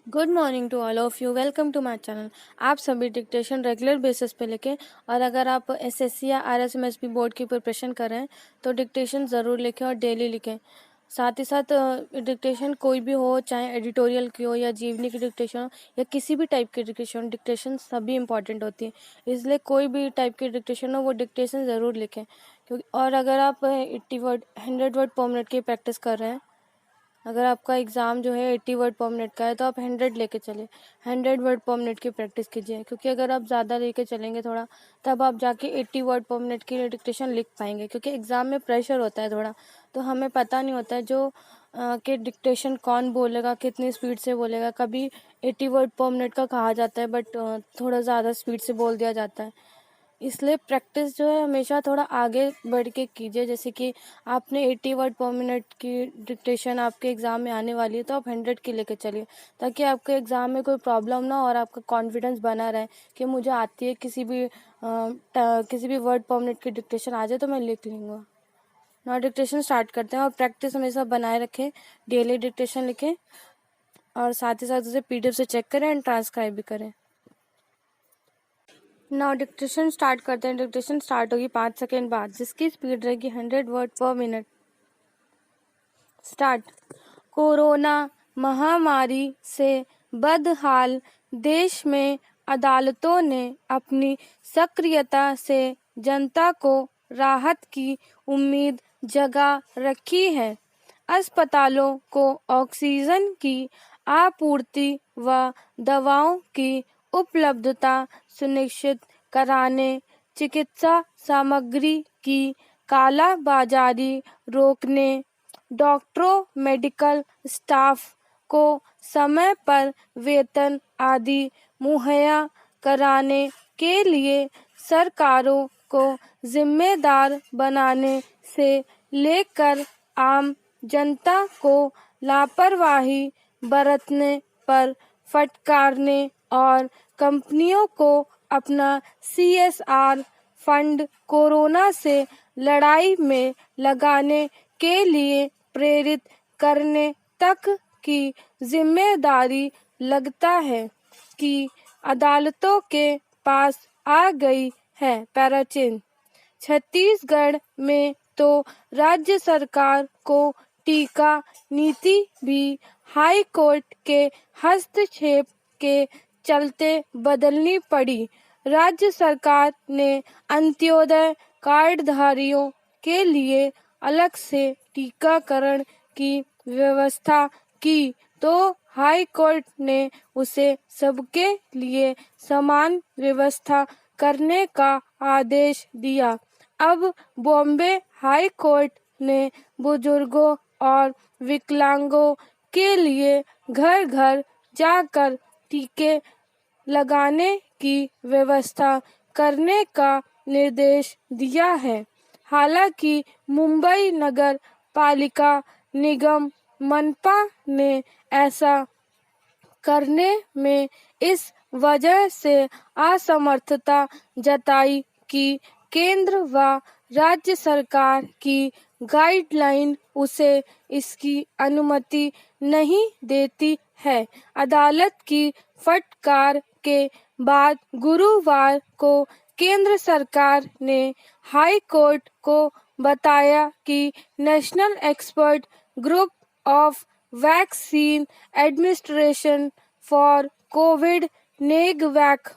Good morning to all of you. Welcome to my channel. आप सभी dictation regular basis पे लिखें और अगर आप एसएससी या आरएसएमएसबी बोर्ड की प्रिपरेशन कर रहे हैं तो डिक्टेशन ज़रूर लिखें और डेली लिखें। साथ ही साथ डिक्टेशन कोई भी हो, चाहे एडिटोरियल की हो या जीवनी की डिक्टेशन हो या किसी भी टाइप की डिक्टेशन सभी इंपॉर्टेंट होती है। इसलिए कोई भी टाइप की डिक्टेशन हो वो डिक्टेशन ज़रूर लिखें। क्योंकि और अगर आप 80 वर्ड 100 वर्ड पर मिनट की प्रैक्टिस कर रहे हैं, अगर आपका एग्ज़ाम जो है 80 वर्ड पर मिनट का है तो आप 100 लेके चले, 100 वर्ड पर मिनट की प्रैक्टिस कीजिए। क्योंकि अगर आप ज़्यादा लेके चलेंगे थोड़ा, तब आप जाके 80 वर्ड पर मिनट की डिक्टेशन लिख पाएंगे। क्योंकि एग्ज़ाम में प्रेशर होता है थोड़ा, तो हमें पता नहीं होता है जो कि डिक्टेशन कौन बोलेगा, कितनी स्पीड से बोलेगा। कभी 80 वर्ड पर मिनट का कहा जाता है बट थोड़ा ज़्यादा स्पीड से बोल दिया जाता है। इसलिए प्रैक्टिस जो है हमेशा थोड़ा आगे बढ़ के कीजिए। जैसे कि आपने 80 वर्ड पर मिनट की डिक्टेशन आपके एग्ज़ाम में आने वाली है तो आप 100 की लेके चलिए, ताकि आपके एग्ज़ाम में कोई प्रॉब्लम ना हो और आपका कॉन्फिडेंस बना रहे कि मुझे आती है। किसी भी वर्ड पर मिनट की डिक्टेशन आ जाए तो मैं लिख लूँगा। नाउ डिक्टेशन स्टार्ट करते हैं और प्रैक्टिस हमेशा बनाए रखें, डेली डिक्टेशन लिखें और साथ ही साथ उसे PDF से चेक करें एंड ट्रांसक्राइब भी करें। नाउ डिक्टेशन स्टार्ट करते हैं। डिक्टेशन स्टार्ट होगी 5 सेकेंड बाद, जिसकी स्पीड रहेगी 100 वर्ड पर मिनट। स्टार्ट। कोरोना महामारी से बदहाल देश में अदालतों ने अपनी सक्रियता से जनता को राहत की उम्मीद जगा रखी है। अस्पतालों को ऑक्सीजन की आपूर्ति व दवाओं की उपलब्धता सुनिश्चित कराने, चिकित्सा सामग्री की कालाबाजारी रोकने, डॉक्टरों, मेडिकल स्टाफ को समय पर वेतन आदि मुहैया कराने के लिए सरकारों को जिम्मेदार बनाने से लेकर आम जनता को लापरवाही बरतने पर फटकारने और कंपनियों को अपना CSR फंड कोरोना से लड़ाई में लगाने के लिए प्रेरित करने तक की जिम्मेदारी लगता है कि अदालतों के पास आ गई है। पैराचिन। छत्तीसगढ़ में तो राज्य सरकार को टीका नीति भी हाई कोर्ट के हस्तक्षेप के चलते बदलनी पड़ी। राज्य सरकार ने अंत्योदय कार्डधारियों के लिए अलग से टीकाकरण की व्यवस्था की तो हाई कोर्ट ने उसे सबके लिए समान व्यवस्था करने का आदेश दिया। अब बॉम्बे हाई कोर्ट ने बुजुर्गों और विकलांगों के लिए घर घर जाकर टीके लगाने की व्यवस्था करने का निर्देश दिया है। हालांकि मुंबई नगर पालिका निगम मनपा ने ऐसा करने में इस वजह से असमर्थता जताई कि केंद्र व राज्य सरकार की गाइडलाइन उसे इसकी अनुमति नहीं देती है। अदालत की फटकार के बाद गुरुवार को केंद्र सरकार ने हाई कोर्ट को बताया कि national expert group of vaccine administration for Covid NEGVAC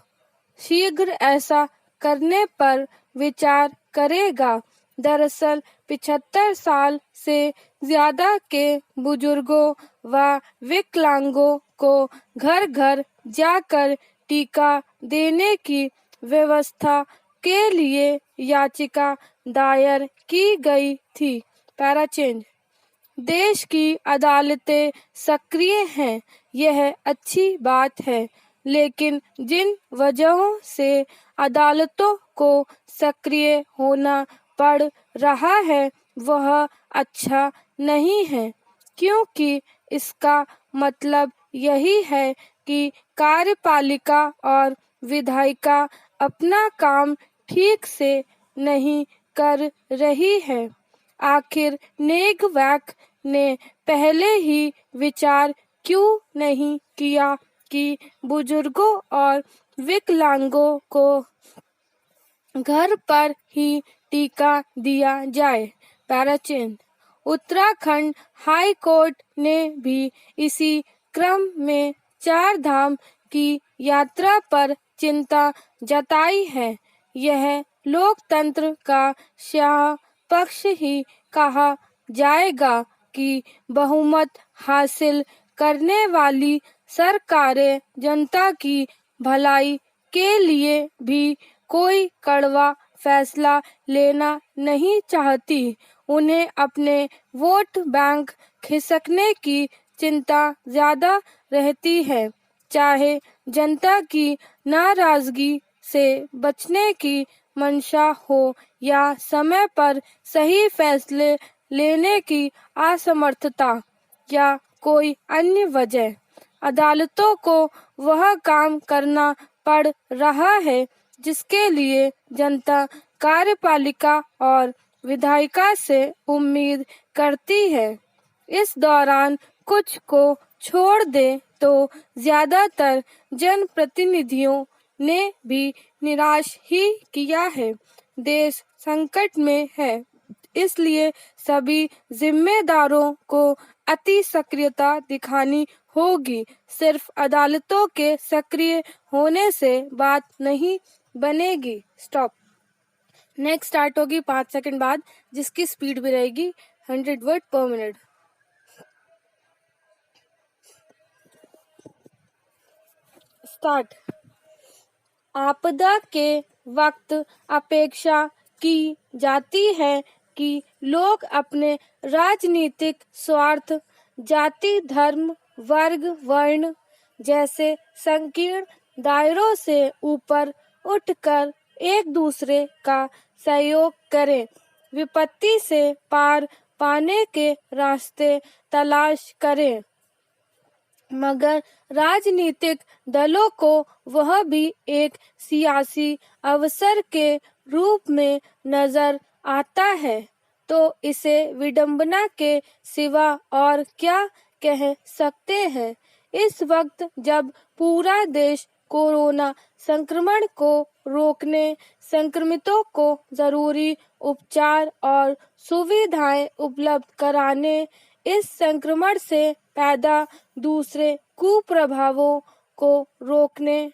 शीघ्र ऐसा करने पर विचार करेगा। दरअसल 75 साल से ज्यादा के बुजुर्गों व विकलांगों को घर घर जाकर टीका देने की व्यवस्था के लिए याचिका दायर की गई थी। Para change. देश की अदालतें सक्रिय हैं, यह अच्छी बात है, लेकिन जिन वजहों से अदालतों को सक्रिय होना पड़ रहा है वह अच्छा नहीं है, क्योंकि इसका मतलब यही है कि कार्यपालिका और विधायिका अपना काम ठीक से नहीं कर रही है। आखिर नेगवैक ने पहले ही विचार क्यों नहीं किया कि बुजुर्गों और विकलांगों को घर पर ही टीका दिया जाए। पैराचिन उत्तराखंड हाई कोर्ट ने भी इसी क्रम में 4 धाम की यात्रा पर चिंता जताई है। यह लोकतंत्र का शाह पक्ष ही कहा जाएगा कि बहुमत हासिल करने वाली सरकारें जनता की भलाई के लिए भी कोई कड़वा फैसला लेना नहीं चाहती। उन्हें अपने वोट बैंक खिसकने की चिंता ज्यादा रहती है। चाहे जनता की नाराजगी से बचने की मंशा हो या समय पर सही फैसले लेने की असमर्थता या कोई अन्य वजह, अदालतों को वह काम करना पड़ रहा है जिसके लिए जनता कार्यपालिका और विधायिका से उम्मीद करती है। इस दौरान कुछ को छोड़ दे तो ज्यादातर जनप्रतिनिधियों ने भी निराश ही किया है। देश संकट में है, इसलिए सभी जिम्मेदारों को अति सक्रियता दिखानी होगी। सिर्फ अदालतों के सक्रिय होने से बात नहीं बनेगी। स्टॉप। नेक्स्ट स्टार्ट होगी 5 सेकंड बाद, जिसकी स्पीड भी रहेगी 100 वर्ड पर मिनट। स्टार्ट। आपदा के वक्त अपेक्षा की जाती है कि लोग अपने राजनीतिक स्वार्थ, जाति, धर्म, वर्ग, वर्ण जैसे संकीर्ण दायरों से ऊपर उठकर एक दूसरे का सहयोग करें, विपत्ति से पार पाने के रास्ते तलाश करें। मगर राजनीतिक दलों को वह भी एक सियासी अवसर के रूप में नजर आता है, तो इसे विडंबना के सिवा और क्या कह सकते हैं। इस वक्त जब पूरा देश कोरोना संक्रमण को रोकने, संक्रमितों को जरूरी उपचार और सुविधाएं उपलब्ध कराने, इस संक्रमण से पैदा दूसरे कुप्रभावों को रोकने,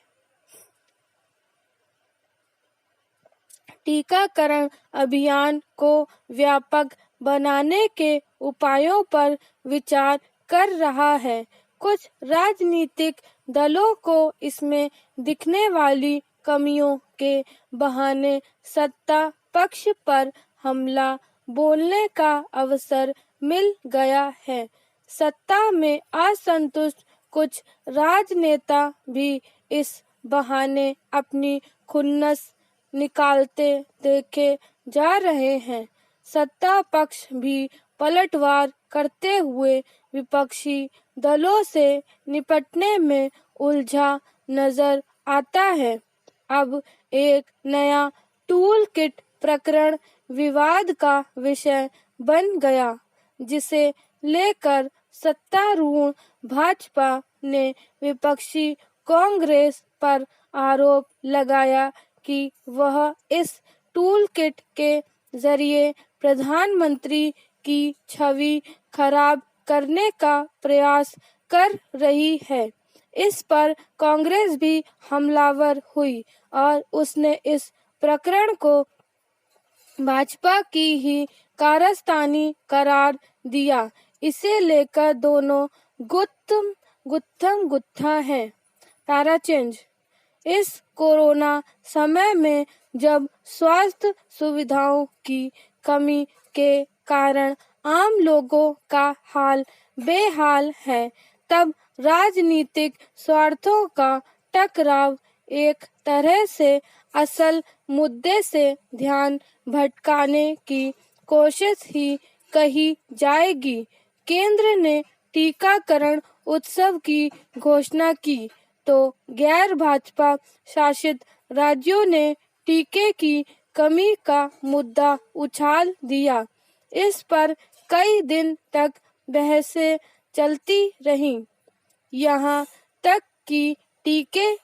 टीकाकरण अभियान को व्यापक बनाने के उपायों पर विचार कर रहा है। कुछ राजनीतिक दलों को इसमें दिखने वाली कमियों के बहाने सत्ता पक्ष पर हमला बोलने का अवसर मिल गया है। सत्ता में असंतुष्ट कुछ राजनेता भी इस बहाने अपनी खुन्नस निकालते देखे जा रहे हैं। सत्ता पक्ष भी पलटवार करते हुए विपक्षी दलों से निपटने में उलझा नजर आता है। अब एक नया टूल किट प्रकरण विवाद का विषय बन गया, जिसे लेकर सत्तारूढ़ भाजपा ने विपक्षी कांग्रेस पर आरोप लगाया कि वह इस टूल किट के जरिए प्रधानमंत्री की छवि खराब करने का प्रयास कर रही है। इस पर कांग्रेस भी हमलावर हुई और उसने इस प्रकरण को भाजपा की ही कारस्तानी करार दिया। इसे लेकर दोनों गुत्था है। पैराचेंज। इस कोरोना समय में जब स्वास्थ्य सुविधाओं की कमी के कारण आम लोगों का हाल बेहाल है, तब राजनीतिक स्वार्थों का टकराव एक तरह से असल मुद्दे से ध्यान भटकाने की कोशिश ही कही जाएगी। केंद्र ने टीकाकरण उत्सव की घोषणा की तो गैर भाजपा शासित राज्यों ने टीके की कमी का मुद्दा उछाल दिया। इस पर कई दिन तक बहसें चलती रहीं। यहाँ तक कि टीके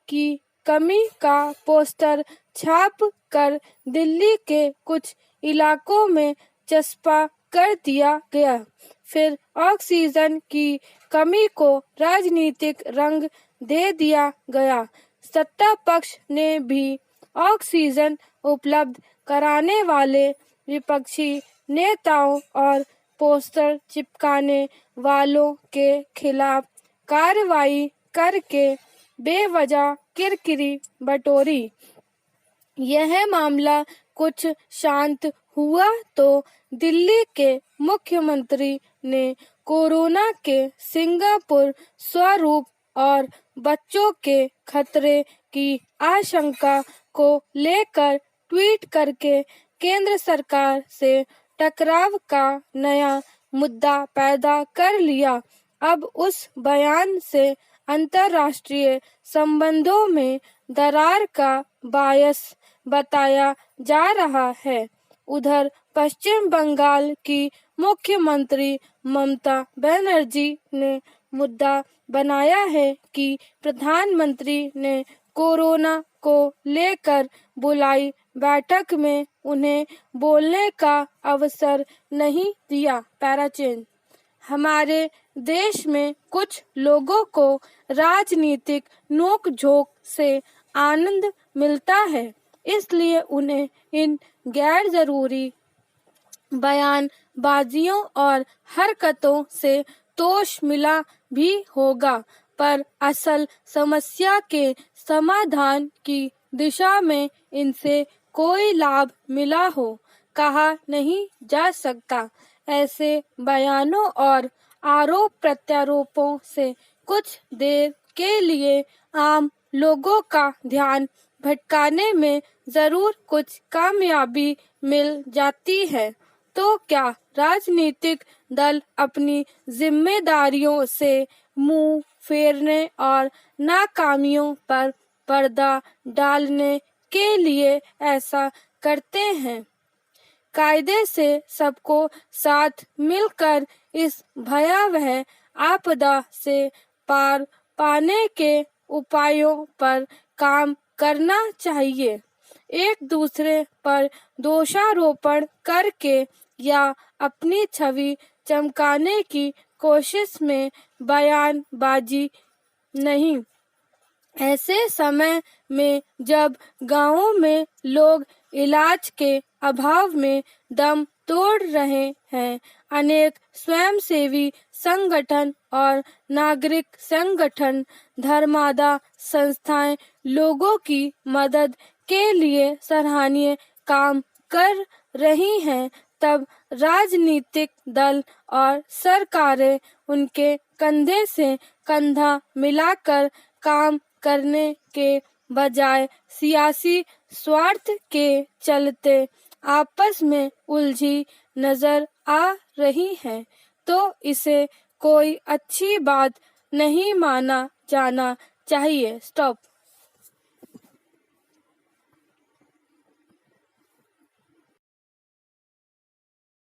की कमी का पोस्टर छाप कर दिल्ली के कुछ इलाकों में चस्पा कर दिया गया। फिर ऑक्सीजन की कमी को राजनीतिक रंग दे दिया गया। सत्ता पक्ष ने भी ऑक्सीजन उपलब्ध कराने वाले विपक्षी नेताओं और पोस्टर चिपकाने वालों के खिलाफ कार्रवाई करके बेवजह किरकिरी बटोरी। यह मामला कुछ शांत हुआ तो दिल्ली के मुख्यमंत्री ने कोरोना के सिंगापुर स्वरूप और बच्चों के खतरे की आशंका को लेकर ट्वीट करके केंद्र सरकार से टकराव का नया मुद्दा पैदा कर लिया। अब उस बयान से अंतर्राष्ट्रीय संबंधों में दरार का बायस बताया जा रहा है। उधर पश्चिम बंगाल की मुख्यमंत्री ममता बनर्जी ने मुद्दा बनाया है कि प्रधानमंत्री ने कोरोना को लेकर बुलाई बैठक में उन्हें बोलने का अवसर नहीं दिया। पैराचेन हमारे देश में कुछ लोगों को राजनीतिक नोक-झोंक से आनंद मिलता है, इसलिए उन्हें इन गैर जरूरी बयानबाजियों और हरकतों से तोष मिला भी होगा, पर असल समस्या के समाधान की दिशा में इनसे कोई लाभ मिला हो कहा नहीं जा सकता। ऐसे बयानों और आरोप प्रत्यारोपों से कुछ देर के लिए आम लोगों का ध्यान भटकाने में जरूर कुछ कामयाबी मिल जाती है, तो क्या राजनीतिक दल अपनी जिम्मेदारियों से मुंह फेरने और नाकामियों पर पर्दा डालने के लिए ऐसा करते हैं? कायदे से सबको साथ मिलकर इस भयावह आपदा से पार पाने के उपायों पर काम करना चाहिए। एक दूसरे पर दोषारोपण करके या अपनी छवि चमकाने की कोशिश में बयानबाजी नहीं। ऐसे समय में जब गांवों में लोग इलाज के अभाव में दम तोड़ रहे हैं, अनेक स्वयंसेवी संगठन और नागरिक संगठन, धर्मादा संस्थाएं लोगों की मदद के लिए सराहनीय काम कर रही हैं, तब राजनीतिक दल और सरकारें उनके कंधे से कंधा मिलाकर काम करने के बजाय सियासी स्वार्थ के चलते आपस में उलझी नजर आ रही हैं, तो इसे कोई अच्छी बात नहीं माना जाना चाहिए। स्टॉप।